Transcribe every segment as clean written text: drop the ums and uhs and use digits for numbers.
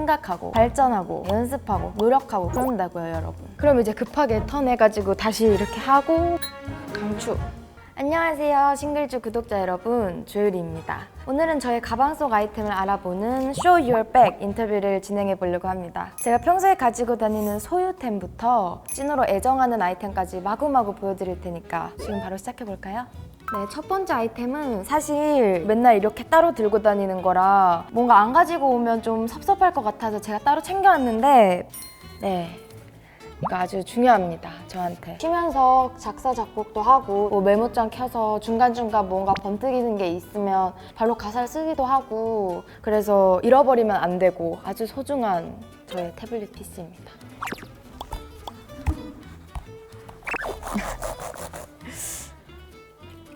생각하고 발전하고 연습하고 노력하고 그런다고요, 여러분. 그럼 이제 급하게 턴해가지고 다시 이렇게 하고 강추. 안녕하세요, 싱글즈 구독자 여러분, 조유리입니다. 오늘은 저의 가방 속 아이템을 알아보는 Show Your Bag 인터뷰를 진행해 보려고 합니다. 제가 평소에 가지고 다니는 소유템부터 찐으로 애정하는 아이템까지 마구마구 보여드릴 테니까 지금 바로 시작해 볼까요? 네, 첫 번째 아이템은 사실 맨날 이렇게 따로 들고 다니는 거라 뭔가 안 가지고 오면 좀 섭섭할 것 같아서 제가 따로 챙겨왔는데, 네, 이거 아주 중요합니다, 저한테. 쉬면서 작사 작곡도 하고 뭐 메모장 켜서 중간중간 뭔가 번뜩이는 게 있으면 바로 가사를 쓰기도 하고, 그래서 잃어버리면 안 되고 아주 소중한 저의 태블릿 PC입니다.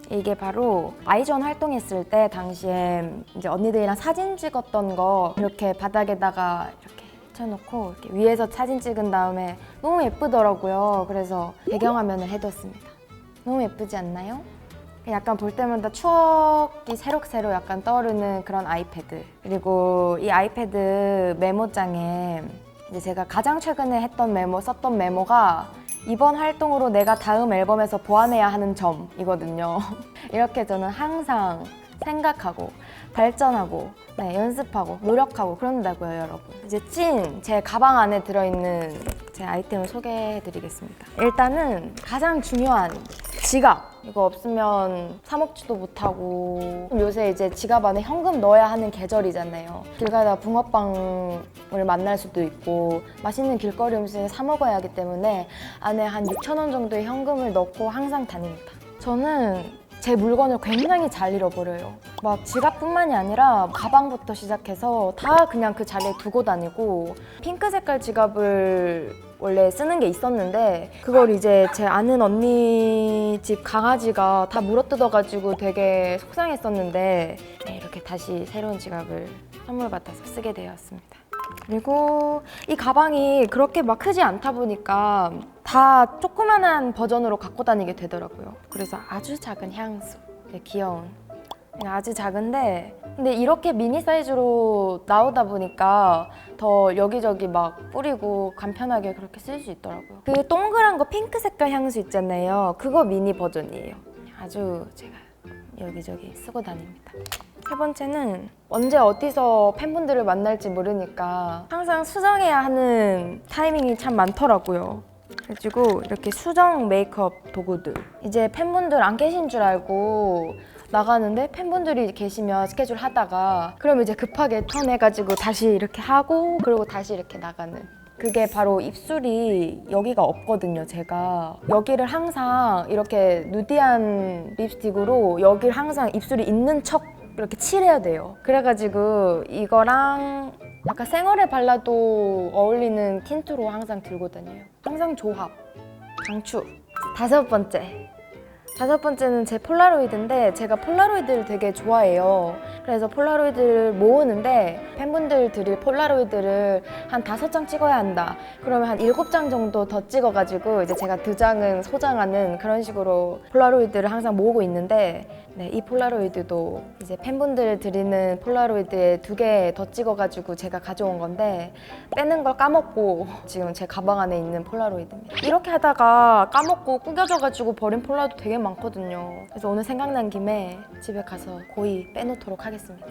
이게 바로 아이존 활동했을 때 당시에 이제 언니들이랑 사진 찍었던 거 이렇게 바닥에다가 이렇게 해놓고 이렇게 위에서 사진 찍은 다음에 너무 예쁘더라고요. 그래서 배경화면을 해뒀습니다. 너무 예쁘지 않나요? 약간 볼 때마다 추억이 새록새록 약간 떠오르는 그런 아이패드. 그리고 이 아이패드 메모장에 이제 제가 가장 최근에 했던 썼던 메모가 이번 활동으로 내가 다음 앨범에서 보완해야 하는 점이거든요. 이렇게 저는 항상 생각하고 발전하고 연습하고 노력하고 그런다고요, 여러분. 이제 찐 제 가방 안에 들어있는 제 아이템을 소개해드리겠습니다. 일단은 가장 중요한 지갑. 이거 없으면 사 먹지도 못하고, 요새 이제 지갑 안에 현금 넣어야 하는 계절이잖아요. 길 가다 붕어빵을 만날 수도 있고 맛있는 길거리 음식을 사 먹어야 하기 때문에 안에 한 6,000원 정도의 현금을 넣고 항상 다닙니다. 저는 제 물건을 굉장히 잘 잃어버려요. 막 지갑뿐만이 아니라 가방부터 시작해서 다 그냥 그 자리에 두고 다니고, 핑크 색깔 지갑을 원래 쓰는 게 있었는데 그걸 이제 제 아는 언니 집 강아지가 다 물어뜯어가지고 되게 속상했었는데, 네, 이렇게 다시 새로운 지갑을 선물 받아서 쓰게 되었습니다. 그리고 이 가방이 그렇게 막 크지 않다 보니까 다 조그만한 버전으로 갖고 다니게 되더라고요. 그래서 아주 작은 향수, 되게 귀여운, 아주 작은데 근데 이렇게 미니 사이즈로 나오다 보니까 더 여기저기 막 뿌리고 간편하게 그렇게 쓸 수 있더라고요. 그 동그란 거 핑크 색깔 향수 있잖아요, 그거 미니 버전이에요. 아주 제가 여기저기 쓰고 다닙니다. 세 번째는 언제 어디서 팬분들을 만날지 모르니까 항상 수정해야 하는 타이밍이 참 많더라고요. 그래가지고 이렇게 수정 메이크업 도구들. 이제 팬분들 안 계신 줄 알고 나가는데 팬분들이 계시면 스케줄 하다가 그럼 이제 급하게 턴해가지고 다시 이렇게 하고 그리고 다시 이렇게 나가는. 그게 바로 입술이 여기가 없거든요, 제가. 여기를 항상 이렇게 누디한 립스틱으로 여기를 항상 입술이 있는 척 이렇게 칠해야 돼요. 그래가지고 이거랑 약간 생얼에 발라도 어울리는 틴트로 항상 들고 다녀요. 항상 조합, 강추. 다섯 번째는 제 폴라로이드인데 제가 폴라로이드를 되게 좋아해요. 그래서 폴라로이드를 모으는데 팬분들 드릴 폴라로이드를 한 5장 찍어야 한다. 그러면 한 7장 정도 더 찍어가지고 이제 제가 2장은 소장하는 그런 식으로 폴라로이드를 항상 모으고 있는데, 네, 이 폴라로이드도 이제 팬분들 드리는 폴라로이드에 2개 더 찍어가지고 제가 가져온 건데 빼는 걸 까먹고 지금 제 가방 안에 있는 폴라로이드입니다. 이렇게 하다가 까먹고 구겨져가지고 버린 폴라도 되게 많거든요. 그래서 오늘 생각난 김에 집에 가서 고이 빼놓도록 하겠습니다.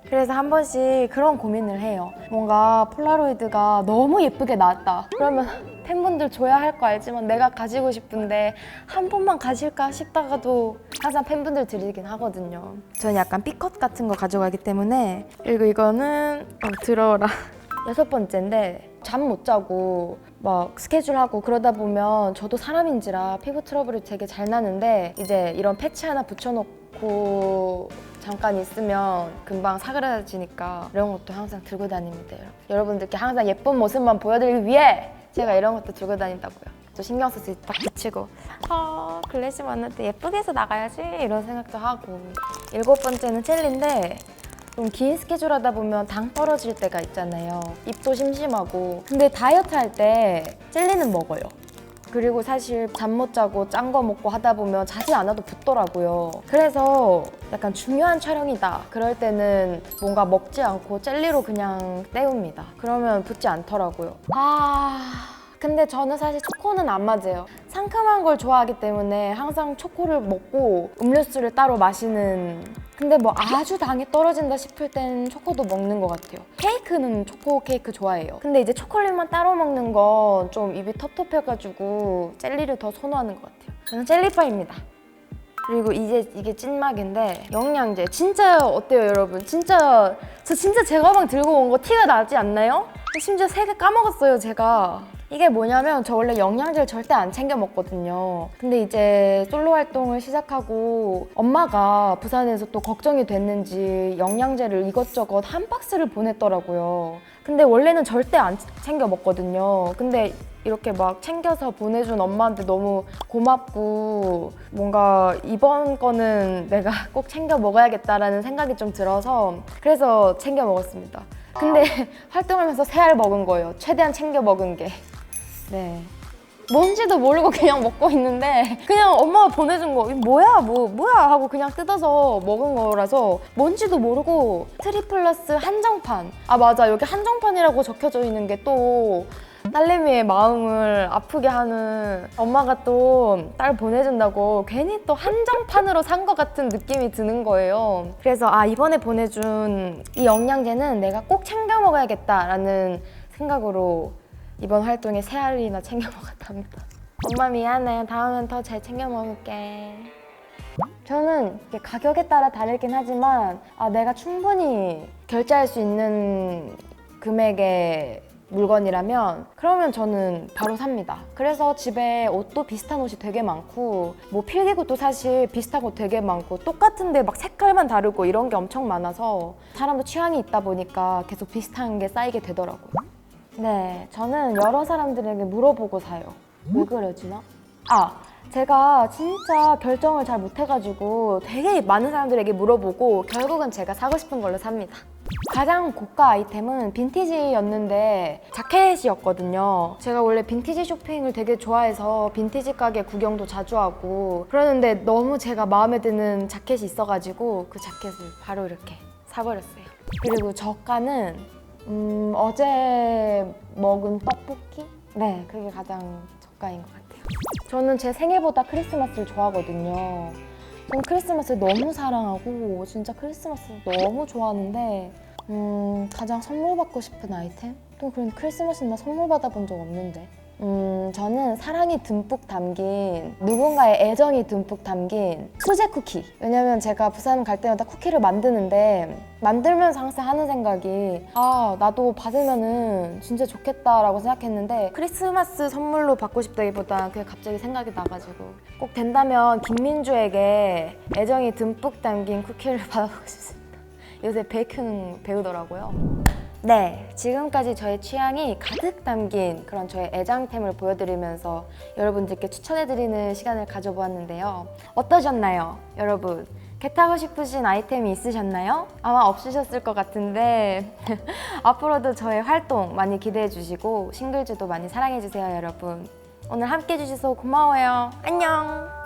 그래서 한 번씩 그런 고민을 해요. 뭔가 폴라로이드가 너무 예쁘게 나왔다. 그러면 팬분들 줘야 할 거 알지만 내가 가지고 싶은데 한 번만 가질까 싶다가도 항상 팬분들 드리긴 하거든요. 저는 약간 B컷 같은 거 가져가기 때문에. 그리고 이거는 들어라. 6번째인데 잠 못 자고 막 스케줄하고 그러다 보면 저도 사람인지라 피부 트러블이 되게 잘 나는데 이제 이런 패치 하나 붙여놓고 잠깐 있으면 금방 사그라지니까 이런 것도 항상 들고 다닙니다. 여러분들께 항상 예쁜 모습만 보여드리기 위해 제가 이런 것도 들고 다닌다고요. 또 신경 써서 딱 붙이고 글래시 왔는데 예쁘게 해서 나가야지 이런 생각도 하고. 7번째는 젤리인데 좀 긴 스케줄 하다 보면 당 떨어질 때가 있잖아요. 입도 심심하고. 근데 다이어트 할 때 젤리는 먹어요. 그리고 사실 잠 못 자고 짠 거 먹고 하다 보면 자지 않아도 붓더라고요. 그래서 약간 중요한 촬영이다 그럴 때는 뭔가 먹지 않고 젤리로 그냥 때웁니다. 그러면 붙지 않더라고요. 근데 저는 사실 초코는 안 맞아요. 상큼한 걸 좋아하기 때문에 항상 초코를 먹고 음료수를 따로 마시는, 근데 뭐 아주 당이 떨어진다 싶을 땐 초코도 먹는 것 같아요. 케이크는 초코 케이크 좋아해요. 근데 이제 초콜릿만 따로 먹는 건 좀 입이 텁텁해가지고 젤리를 더 선호하는 것 같아요. 저는 젤리파입니다. 그리고 이제 이게 찐막인데 영양제 진짜 어때요 여러분? 진짜 제 가방 들고 온 거 티가 나지 않나요? 심지어 3개 까먹었어요 제가. 이게 뭐냐면 저 원래 영양제를 절대 안 챙겨 먹거든요. 근데 이제 솔로 활동을 시작하고 엄마가 부산에서 또 걱정이 됐는지 영양제를 이것저것 한 박스를 보냈더라고요. 근데 원래는 절대 안 챙겨 먹거든요. 근데 이렇게 막 챙겨서 보내준 엄마한테 너무 고맙고 뭔가 이번 거는 내가 꼭 챙겨 먹어야겠다라는 생각이 좀 들어서 그래서 챙겨 먹었습니다. 근데 활동하면서 3알 먹은 거예요. 최대한 챙겨 먹은 게. 네. 뭔지도 모르고 그냥 먹고 있는데 그냥 엄마가 보내준 거 뭐야 뭐야 하고 그냥 뜯어서 먹은 거라서 뭔지도 모르고 트리플러스 한정판. 맞아, 여기 한정판이라고 적혀져 있는 게 또 딸내미의 마음을 아프게 하는, 엄마가 또 딸 보내준다고 괜히 또 한정판으로 산 것 같은 느낌이 드는 거예요. 그래서 이번에 보내준 이 영양제는 내가 꼭 챙겨 먹어야겠다라는 생각으로 이번 활동에 3알이나 챙겨 먹었답니다. 엄마 미안해. 다음엔 더 잘 챙겨 먹을게. 저는 이게 가격에 따라 다르긴 하지만 내가 충분히 결제할 수 있는 금액의 물건이라면 그러면 저는 바로 삽니다. 그래서 집에 옷도 비슷한 옷이 되게 많고 뭐 필기구도 사실 비슷한 거 되게 많고 똑같은데 막 색깔만 다르고 이런 게 엄청 많아서 사람도 취향이 있다 보니까 계속 비슷한 게 쌓이게 되더라고요. 네, 저는 여러 사람들에게 물어보고 사요. 왜 그러지나? 제가 진짜 결정을 잘 못해가지고 되게 많은 사람들에게 물어보고 결국은 제가 사고 싶은 걸로 삽니다. 가장 고가 아이템은 빈티지였는데 자켓이었거든요. 제가 원래 빈티지 쇼핑을 되게 좋아해서 빈티지 가게 구경도 자주 하고 그러는데 너무 제가 마음에 드는 자켓이 있어가지고 그 자켓을 바로 이렇게 사버렸어요. 그리고 저가는 어제 먹은 떡볶이? 네, 그게 가장 저가인 것 같아요. 저는 제 생일보다 크리스마스를 좋아하거든요. 전 크리스마스를 너무 사랑하고 진짜 크리스마스를 너무 좋아하는데 가장 선물 받고 싶은 아이템? 또 그런 크리스마스는 나 선물 받아본 적 없는데 저는 사랑이 듬뿍 담긴, 누군가의 애정이 듬뿍 담긴 수제 쿠키. 왜냐면 제가 부산 갈 때마다 쿠키를 만드는데 만들면서 항상 하는 생각이 나도 받으면은 진짜 좋겠다라고 생각했는데 크리스마스 선물로 받고 싶다기보다 그게 갑자기 생각이 나가지고 꼭 된다면 김민주에게 애정이 듬뿍 담긴 쿠키를 받아보고 싶습니다. 요새 베이킹 배우더라고요. 네, 지금까지 저의 취향이 가득 담긴 그런 저의 애장템을 보여드리면서 여러분들께 추천해드리는 시간을 가져보았는데요. 어떠셨나요, 여러분? 겟하고 싶으신 아이템이 있으셨나요? 아마 없으셨을 것 같은데 앞으로도 저의 활동 많이 기대해주시고 싱글즈도 많이 사랑해주세요, 여러분. 오늘 함께 해주셔서 고마워요. 안녕!